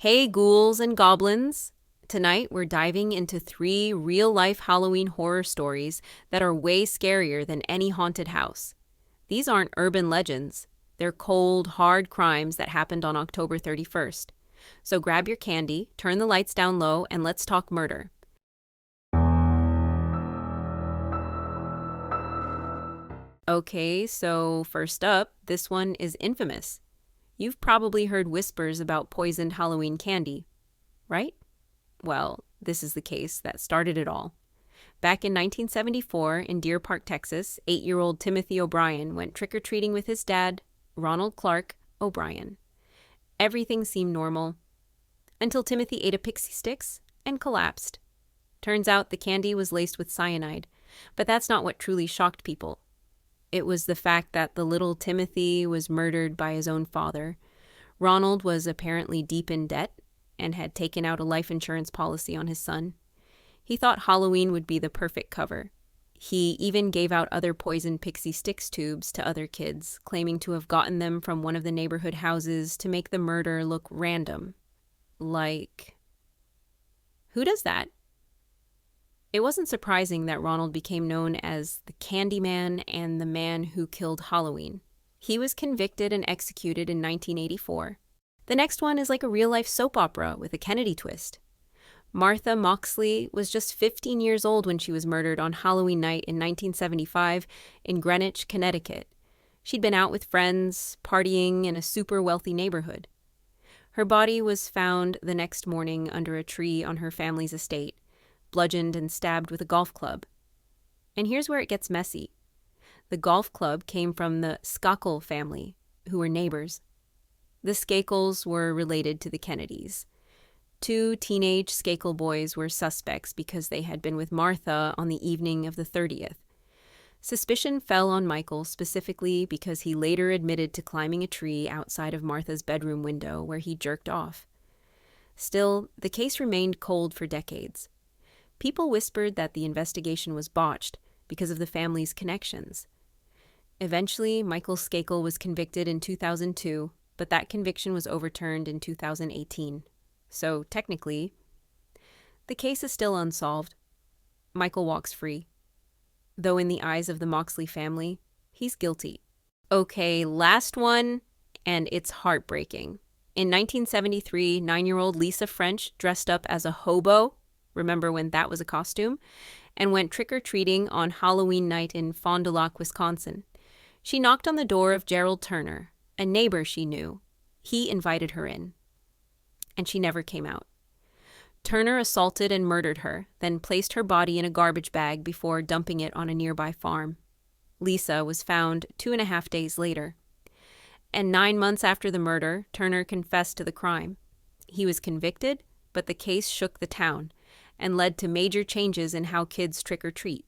Hey, ghouls and goblins! Tonight we're diving into 3 real-life Halloween horror stories that are way scarier than any haunted house. These aren't urban legends. They're cold, hard crimes that happened on October 31st. So grab your candy, turn the lights down low, and let's talk murder. Okay, so first up, this one is infamous. You've probably heard whispers about poisoned Halloween candy, right? Well, this is the case that started it all. Back in 1974, in Deer Park, Texas, 8-year-old Timothy O'Brien went trick-or-treating with his dad, Ronald Clark O'Brien. Everything seemed normal until Timothy ate a pixie sticks and collapsed. Turns out the candy was laced with cyanide, but that's not what truly shocked people. It was the fact that the little Timothy was murdered by his own father. Ronald was apparently deep in debt and had taken out a life insurance policy on his son. He thought Halloween would be the perfect cover. He even gave out other poisoned pixie sticks tubes to other kids, claiming to have gotten them from one of the neighborhood houses to make the murder look random. Like, who does that? It wasn't surprising that Ronald became known as the Candyman and the man who killed Halloween. He was convicted and executed in 1984. The next one is like a real-life soap opera with a Kennedy twist. Martha Moxley was just 15 years old when she was murdered on Halloween night in 1975 in Greenwich, Connecticut. She'd been out with friends, partying in a super wealthy neighborhood. Her body was found the next morning under a tree on her family's estate, bludgeoned and stabbed with a golf club. And here's where it gets messy. The golf club came from the Skakel family, who were neighbors. The Skakels were related to the Kennedys. 2 teenage Skakel boys were suspects because they had been with Martha on the evening of the 30th. Suspicion fell on Michael specifically because he later admitted to climbing a tree outside of Martha's bedroom window where he jerked off. Still, the case remained cold for decades. People whispered that the investigation was botched because of the family's connections. Eventually, Michael Skakel was convicted in 2002, but that conviction was overturned in 2018. So, technically, the case is still unsolved. Michael walks free. Though in the eyes of the Moxley family, he's guilty. Okay, last one, and it's heartbreaking. In 1973, 9-year-old Lisa French dressed up as a hobo, remember when that was a costume, and went trick-or-treating on Halloween night in Fond du Lac, Wisconsin. She knocked on the door of Gerald Turner, a neighbor she knew. He invited her in, and she never came out. Turner assaulted and murdered her, then placed her body in a garbage bag before dumping it on a nearby farm. Lisa was found 2.5 days later. And 9 months after the murder, Turner confessed to the crime. He was convicted, but the case shook the town and led to major changes in how kids trick-or-treat.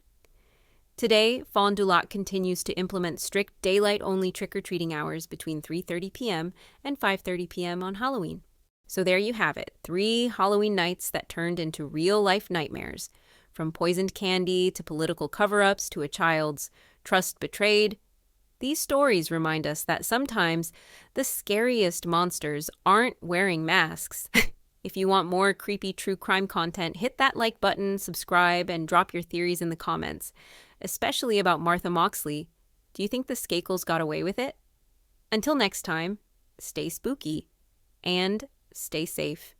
Today, Fond du Lac continues to implement strict daylight-only trick-or-treating hours between 3:30 p.m. and 5:30 p.m. on Halloween. So there you have it, 3 Halloween nights that turned into real-life nightmares, from poisoned candy to political cover-ups to a child's trust betrayed. These stories remind us that sometimes the scariest monsters aren't wearing masks. If you want more creepy true crime content, hit that like button, subscribe, and drop your theories in the comments, especially about Martha Moxley. Do you think the Skakels got away with it? Until next time, stay spooky and stay safe.